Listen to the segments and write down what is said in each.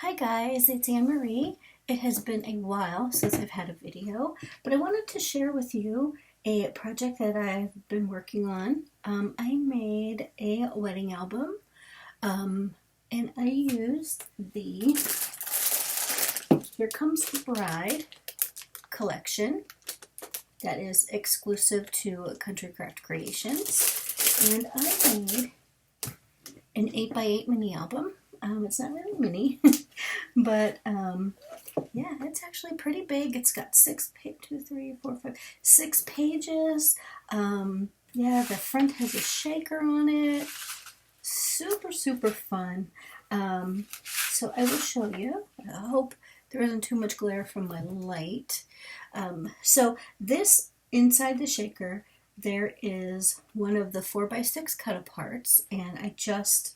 Hi guys, it's Anne Marie. It has been a while since I've had a video, but I wanted to share with you a project that I've been working on. I made a wedding album, and I used the Here Comes the Bride collection that is exclusive to Country Craft Creations, and I made an 8x8 mini album. It's not really mini, but yeah, it's actually pretty big. It's got 6 pages. Yeah, the front has a shaker on it. Super fun. So I will show you. I hope there isn't too much glare from my light. So this, inside the shaker, there is one of the 4x6 cut aparts, and I just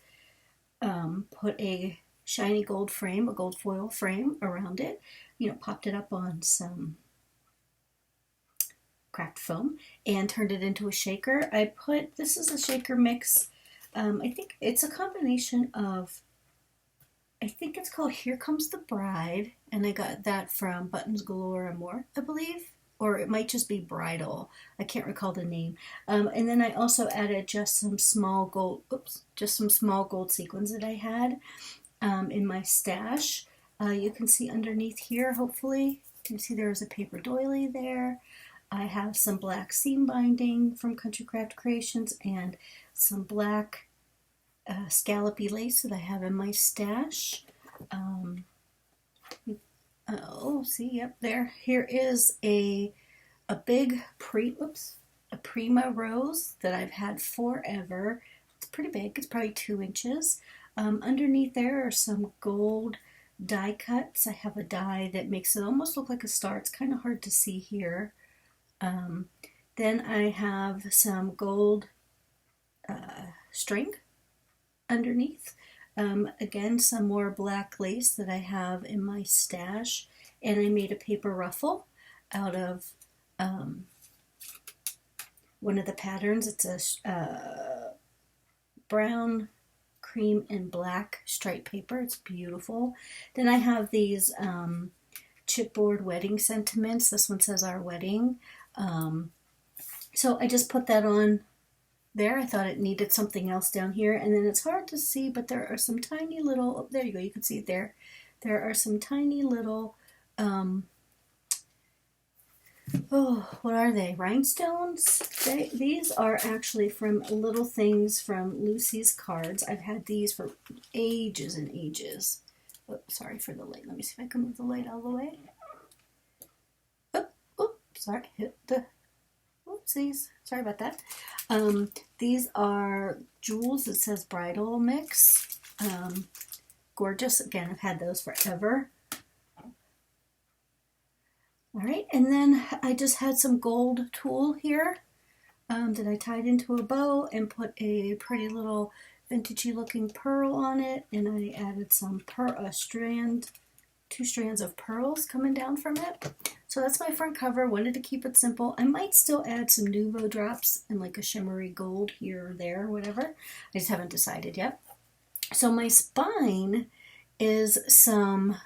put a shiny gold frame, a gold foil frame around it, popped it up on some craft foam and turned it into a shaker. This is a shaker mix. I think it's a combination of, I think it's called Here Comes the Bride, and I got that from Buttons Galore and More, I believe. Or it might just be Bridal. I can't recall the name. And then I also added just some small gold sequins that I had in my stash. You can see underneath here, hopefully, you can see there's a paper doily there. I have some black seam binding from Country Craft Creations and some black scallopy lace that I have in my stash. See, yep, there. Here is a big Prima rose that I've had forever. It's pretty big. It's probably 2 inches. Underneath there are some gold die cuts. I have a die that makes it almost look like a star. It's kind of hard to see here. Then I have some gold string underneath. Again, some more black lace that I have in my stash, and I made a paper ruffle out of one of the patterns. It's a brown, cream, and black striped paper. It's beautiful. Then I have these chipboard wedding sentiments. This one says Our Wedding. So I just put that on there. I thought it needed something else down here, and then it's hard to see, but there are some tiny little, oh, there you go, you can see it there. There are some tiny little, what are they? Rhinestones? These are actually from little things from Lucy's cards. I've had these for ages and ages. Oh, sorry for the light. Let me see if I can move the light all the way. Oh, sorry, hit the, oopsies. Sorry about that. These are jewels. It says Bridal Mix. Gorgeous. Again, I've had those forever. All right, and then I just had some gold tulle here that I tied into a bow and put a pretty little vintagey looking pearl on it, and I added some 2 strands of pearls coming down from it. So that's my front cover. Wanted to keep it simple. I might still add some Nuvo drops and like a shimmery gold here or there, or whatever. I just haven't decided yet. So my spine is some,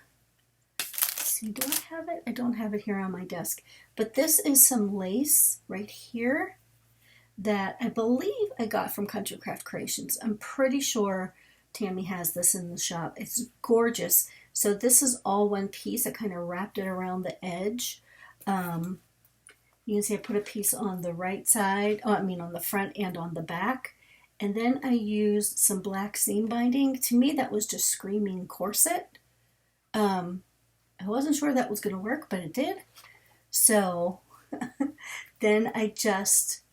do I have it? I don't have it here on my desk, but this is some lace right here that I believe I got from Country Craft Creations. I'm pretty sure Tammy has this in the shop. It's gorgeous. So this is all one piece. I kind of wrapped it around the edge. You can see I put a piece on the right side, on the front and on the back. And then I used some black seam binding. To me, that was just screaming corset. I wasn't sure that was going to work, but it did. So then I just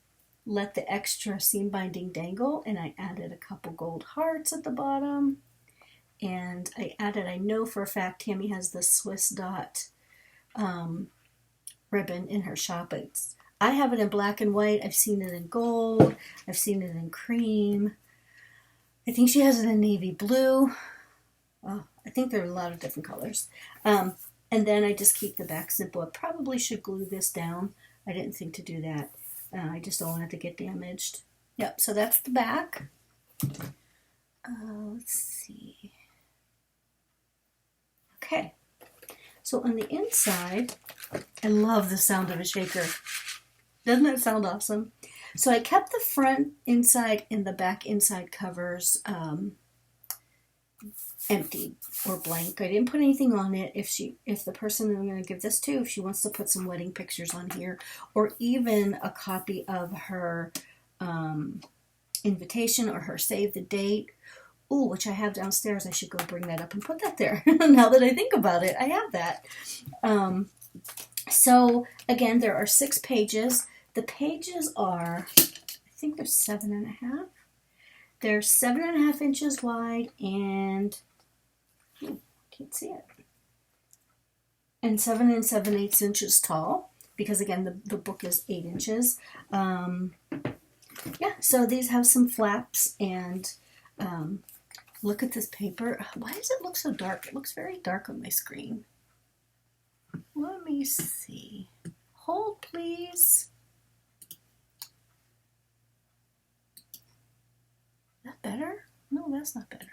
let the extra seam binding dangle, and I added a couple gold hearts at the bottom. And I know for a fact Tammy has the Swiss dot ribbon in her shop. I have it in black and white. I've seen it in gold. I've seen it in cream. I think she has it in navy blue. I think there are a lot of different colors. And then I just keep the back simple. I probably should glue this down. I didn't think to do that. I just don't want it to get damaged. Yep, so that's the back. Let's see. Okay, so on the inside, I love the sound of a shaker. Doesn't that sound awesome? So I kept the front inside and the back inside covers empty or blank. I didn't put anything on it. If the person I'm going to give this to, if she wants to put some wedding pictures on here, or even a copy of her invitation or her save the date, ooh, which I have downstairs. I should go bring that up and put that there. Now that I think about it, I have that. So again, there are 6 pages. The pages are, I think they're 7.5. They're 7.5 inches wide and, can't see it, and 7 7/8 inches tall, because again, the book is 8 inches. Yeah, so these have some flaps, and look at this paper. Why does it look so dark? It looks very dark on my screen. Let me see. Hold, please. Is that better? No, that's not better.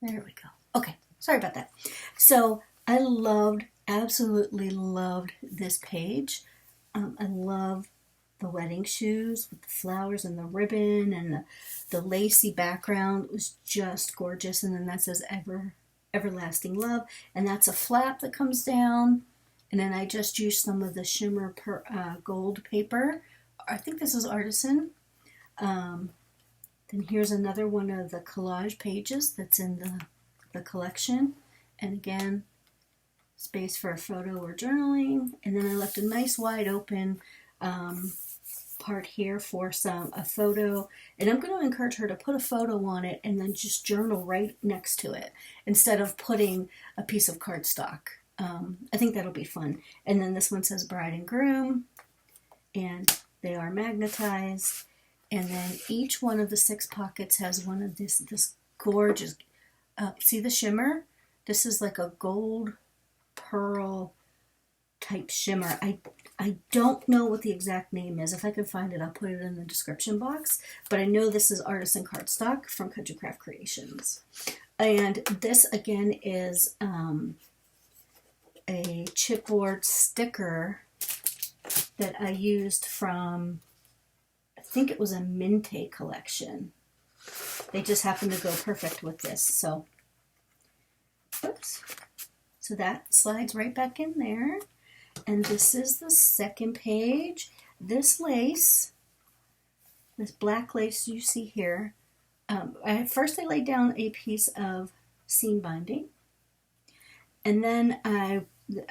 There we go. Okay, sorry about that. So I absolutely loved this page. I love the wedding shoes with the flowers and the ribbon and the lacy background. It was just gorgeous. And then that says everlasting love. And that's a flap that comes down. And then I just used some of the shimmer gold paper. I think this is Artisan. Then here's another one of the collage pages that's in the collection. And again, space for a photo or journaling. And then I left a nice wide open part here for a photo. And I'm going to encourage her to put a photo on it and then just journal right next to it instead of putting a piece of cardstock. I think that'll be fun. And then this one says bride and groom, and they are magnetized. And then each one of the 6 pockets has one of this gorgeous, see the shimmer? This is like a gold pearl type shimmer. I don't know what the exact name is. If I can find it, I'll put it in the description box. But I know this is Artisan cardstock from Country Craft Creations. And this again is a chipboard sticker that I used from, I think it was a Minte collection. They just happen to go perfect with this. So, oops. So that slides right back in there. And this is the second page. This lace, this black lace you see here, first I laid down a piece of seam binding. And then I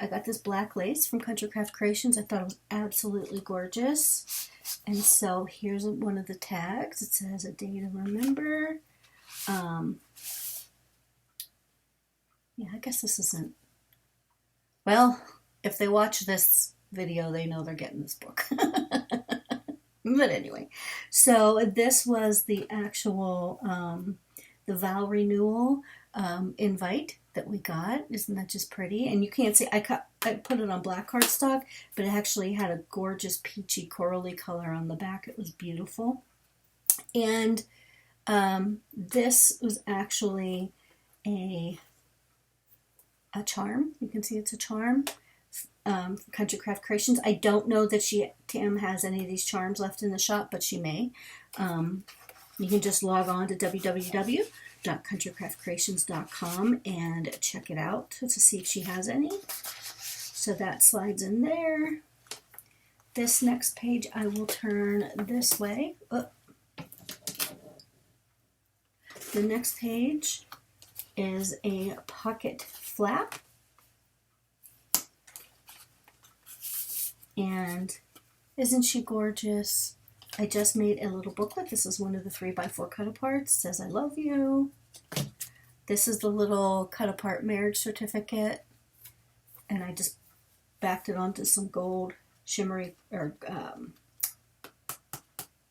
got this black lace from Country Craft Creations. I thought it was absolutely gorgeous. And so here's one of the tags. It says a day to remember. Yeah, I guess this isn't, well, if they watch this video, they know they're getting this book. But anyway, so this was the actual, the vow renewal invite that we got. Isn't that just pretty? And you can't see, I put it on black cardstock, but it actually had a gorgeous peachy corally color on the back. It was beautiful. And this was actually a charm. You can see it's a charm from Country Craft Creations. I don't know that Tam has any of these charms left in the shop, but she may. You can just log on to www.countrycraftcreations.com and check it out to see if she has any. So that slides in there. This next page I will turn this way. Oh. The next page is a pocket flap. And isn't she gorgeous? I just made a little booklet. This is one of the 3x4 cut-aparts. It says, I love you. This is the little cut-apart marriage certificate. And I just backed it onto some gold shimmery or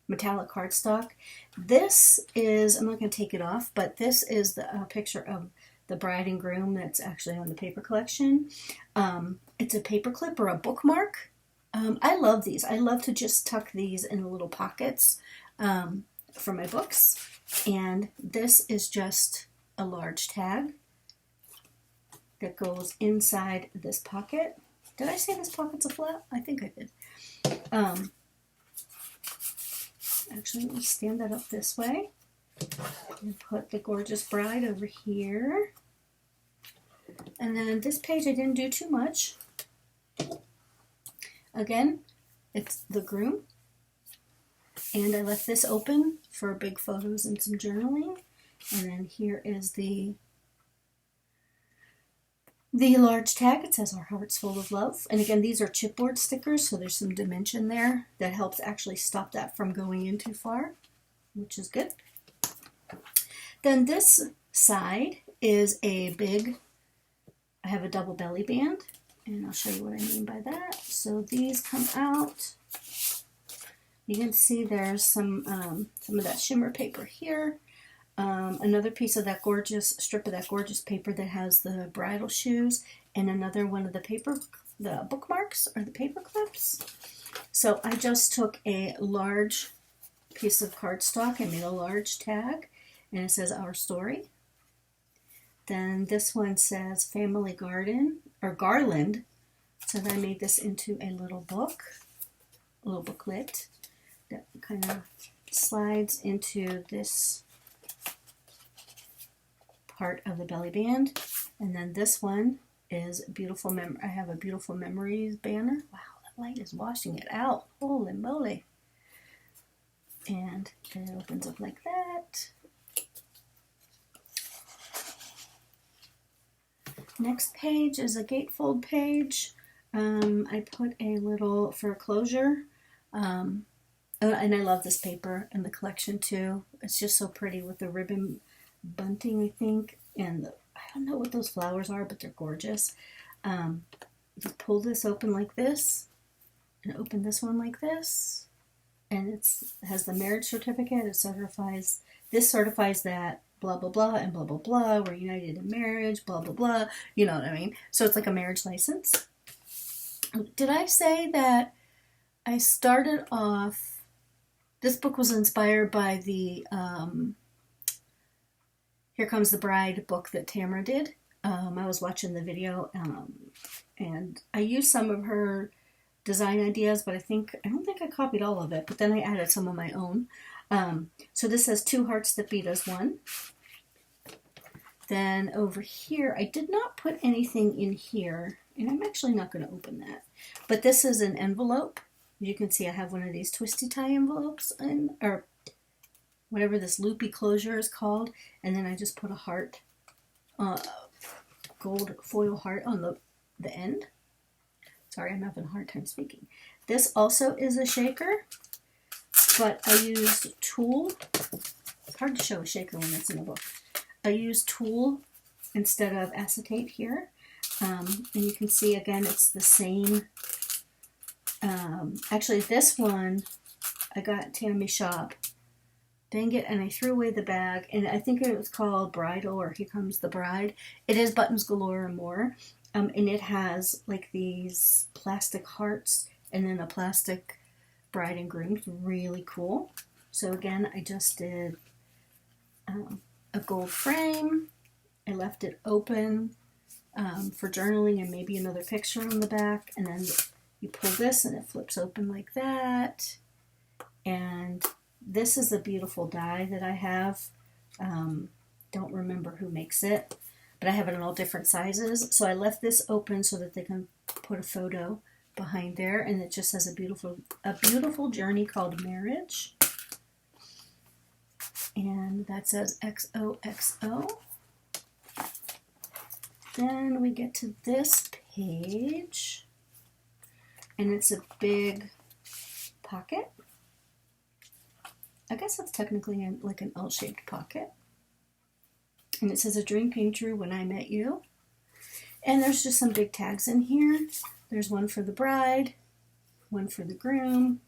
metallic cardstock. This is, I'm not going to take it off, but this is the picture of the bride and groom that's actually on the paper collection. It's a paper clip or a bookmark. I love these. I love to just tuck these in little pockets for my books. And this is just a large tag that goes inside this pocket. Did I say this pocket's a flap? I think I did. Actually, let me stand that up this way and put the Gorgeous Bride over here. And then this page I didn't do too much. Again, it's the groom. And I left this open for big photos and some journaling. And then here is the large tag. It says, "Our hearts full of love." And again, these are chipboard stickers, so there's some dimension there that helps actually stop that from going in too far, which is good. Then this side is a big, I have a double belly band, and I'll show you what I mean by that. So these come out. You can see there's some of that shimmer paper here. Another piece of that gorgeous strip of that gorgeous paper that has the bridal shoes, and another one of the bookmarks or the paper clips. So I just took a large piece of cardstock and made a large tag, and it says "Our Story." Then this one says "Family Garden" or Garland. So then I made this into a little book, a little booklet that kind of slides into this part of the belly band. And then this one is beautiful I have a Beautiful Memories banner. Wow, that light is washing it out. Holy moly. And it opens up like that. Next page is a gatefold page. I put a little for closure. And I love this paper and the collection too. It's just so pretty with the ribbon bunting, I think, and I don't know what those flowers are, but they're gorgeous. You pull this open like this, and open this one like this, and it has the marriage certificate. It certifies that blah blah blah and blah blah blah. We're united in marriage, blah blah blah. You know what I mean? So it's like a marriage license. Did I say that I started off? This book was inspired by the Here Comes the Bride book that Tamara did. I was watching the video, and I used some of her design ideas, but I don't think I copied all of it, but then I added some of my own. So this says "Two hearts that beat as one." Then over here, I did not put anything in here, and I'm actually not going to open that. But this is an envelope. You can see I have one of these twisty tie envelopes, or whatever this loopy closure is called, and then I just put a heart, gold foil heart on the end. Sorry, I'm having a hard time speaking. This also is a shaker, but I used tulle. It's hard to show a shaker when it's in a book. I used tulle instead of acetate here, and you can see again it's the same. Actually, this one I got at Tammy Shop. Dang it, and I threw away the bag, and I think it was called Bridal or Here Comes the Bride. It is Buttons Galore and More, and it has like these plastic hearts and then a plastic bride and groom. It's really cool. So again, I just did a gold frame. I left it open for journaling and maybe another picture on the back, and then you pull this and it flips open like that. And this is a beautiful die that I have. Don't remember who makes it, but I have it in all different sizes. So I left this open so that they can put a photo behind there, and it just says a beautiful journey called Marriage. And that says XOXO. Then we get to this page, and it's a big pocket. I guess that's technically like an L-shaped pocket. And it says "A dream came true when I met you." And there's just some big tags in here. There's one for the bride, one for the groom.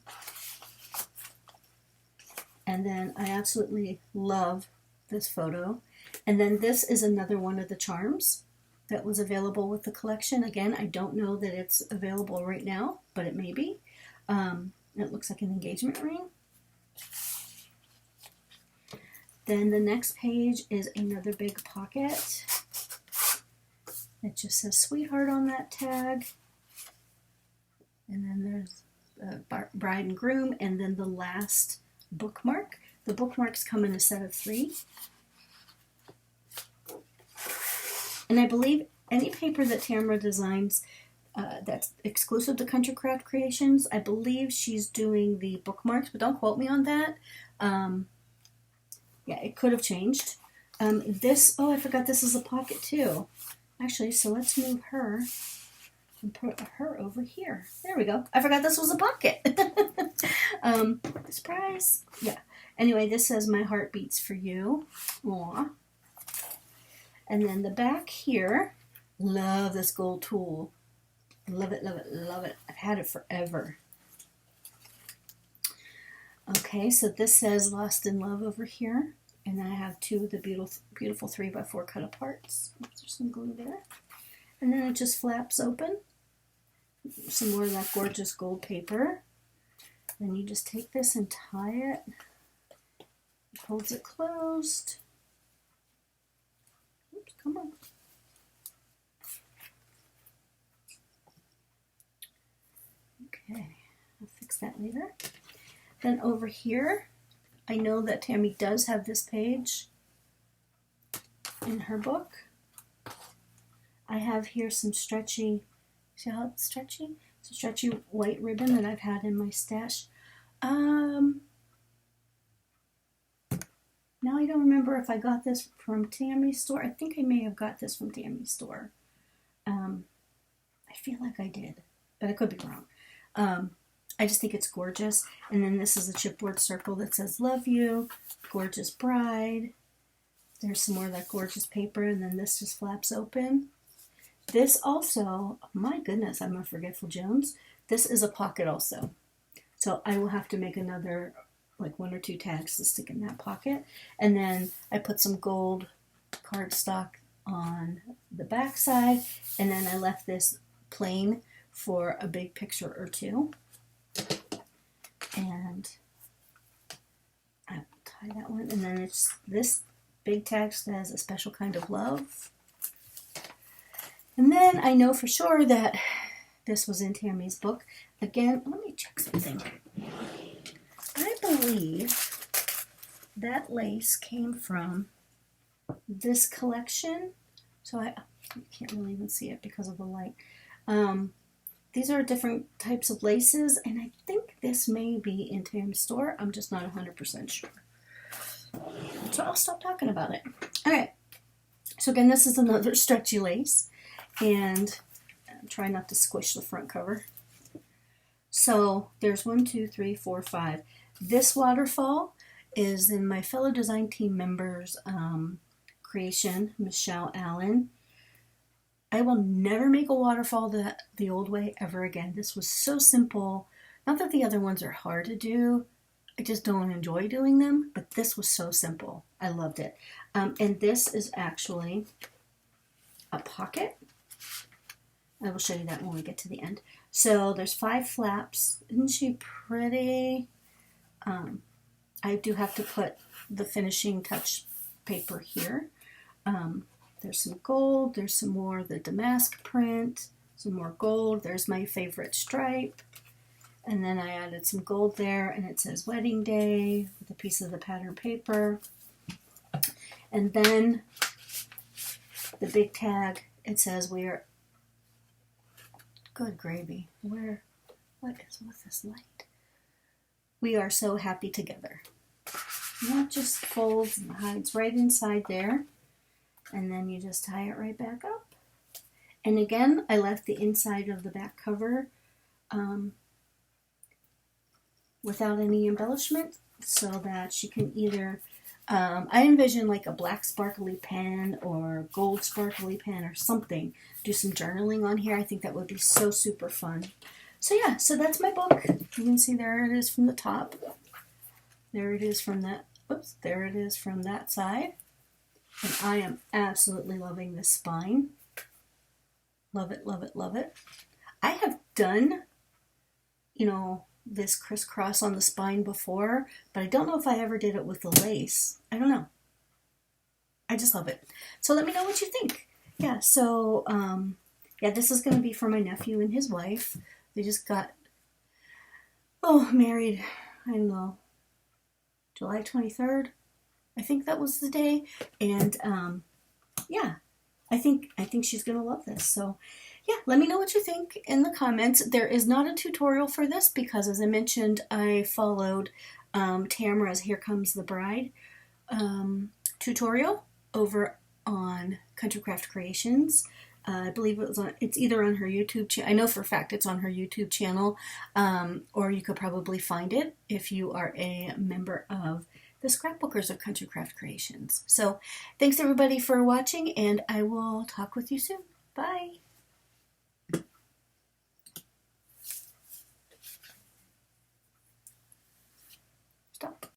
And then I absolutely love this photo. And then this is another one of the charms that was available with the collection. Again, I don't know that it's available right now, but it may be. It looks like an engagement ring. Then the next page is another big pocket. It just says sweetheart on that tag. And then there's bride and groom, and then the last bookmark. The bookmarks come in a set of 3. And I believe any paper that Tamara designs that's exclusive to Country Craft Creations, I believe she's doing the bookmarks, but don't quote me on that. Yeah, it could have changed. Oh, I forgot this is a pocket too. Actually, so let's move her and put her over here. There we go. I forgot this was a pocket. Surprise. Yeah. Anyway, this says my heart beats for you. Aw. And then the back here, love this gold tool. Love it, love it, love it. I've had it forever. Okay, so this says Lost in Love over here. And I have 2 of the beautiful 3x4 cut aparts. There's some glue there. And then it just flaps open. Some more of that gorgeous gold paper. Then you just take this and tie it. It holds it closed. Oops, come on. Okay, I'll fix that later. Then over here, I know that Tammy does have this page in her book. I have here some stretchy, see how it's stretchy? It's a stretchy white ribbon that I've had in my stash. Now I don't remember if I got this from Tammy's store. I think I may have got this from Tammy's store. I feel like I did, but I could be wrong. I just think it's gorgeous. And then this is a chipboard circle that says love you, gorgeous bride. There's some more of that gorgeous paper, and then this just flaps open. This also, my goodness, I'm a forgetful Jones. This is a pocket also. So I will have to make another, like 1 or 2 tags to stick in that pocket. And then I put some gold cardstock on the back side, and then I left this plain for a big picture or 2. And I'll tie that one, and then it's this big tag says a special kind of love. And then I know for sure that this was in Tammy's book. Again, let me check something. I believe that lace came from this collection. So I can't really even see it because of the light. These are different types of laces, and I think this may be in Tammy's store. I'm just not 100% sure. So I'll stop talking about it. All right. So again, this is another stretchy lace, and try not to squish the front cover. So there's 1, 2, 3, 4, 5. This waterfall is in my fellow design team member's creation, Michelle Allen. I will never make a waterfall the old way ever again. This was so simple. Not that the other ones are hard to do. I just don't enjoy doing them, but this was so simple. I loved it. And this is actually a pocket. I will show you that when we get to the end. So there's 5 flaps. Isn't she pretty? I do have to put the finishing touch paper here. There's some gold. There's some more of the damask print. Some more gold. There's my favorite stripe. And then I added some gold there, and it says Wedding Day with a piece of the pattern paper. And then the big tag, it says we are, good gravy, what is with this light? We are so happy together. And that just folds and hides right inside there. And then you just tie it right back up. And again, I left the inside of the back cover without any embellishment, so that she can either, I envision like a black sparkly pen or gold sparkly pen or something. Do some journaling on here. I think that would be so super fun. So yeah, so that's my book. You can see there it is from the top. There it is from that, oops, there it is from that side. And I am absolutely loving this spine. Love it, love it, love it. I have done, this crisscross on the spine before, but I don't know if I ever did it with the lace. I don't know. I just love it. So let me know what you think. Yeah, so yeah, this is going to be for my nephew and his wife. They just got, married, I don't know, July 23rd. I think that was the day. And yeah, I think she's going to love this. So yeah, let me know what you think in the comments. There is not a tutorial for this because, as I mentioned, I followed Tamara's Here Comes the Bride tutorial over on Countrycraft Creations. I believe it's either on her YouTube channel. I know for a fact it's on her YouTube channel, or you could probably find it if you are a member of the Scrapbookers of Countrycraft Creations. So thanks everybody for watching, and I will talk with you soon. Bye.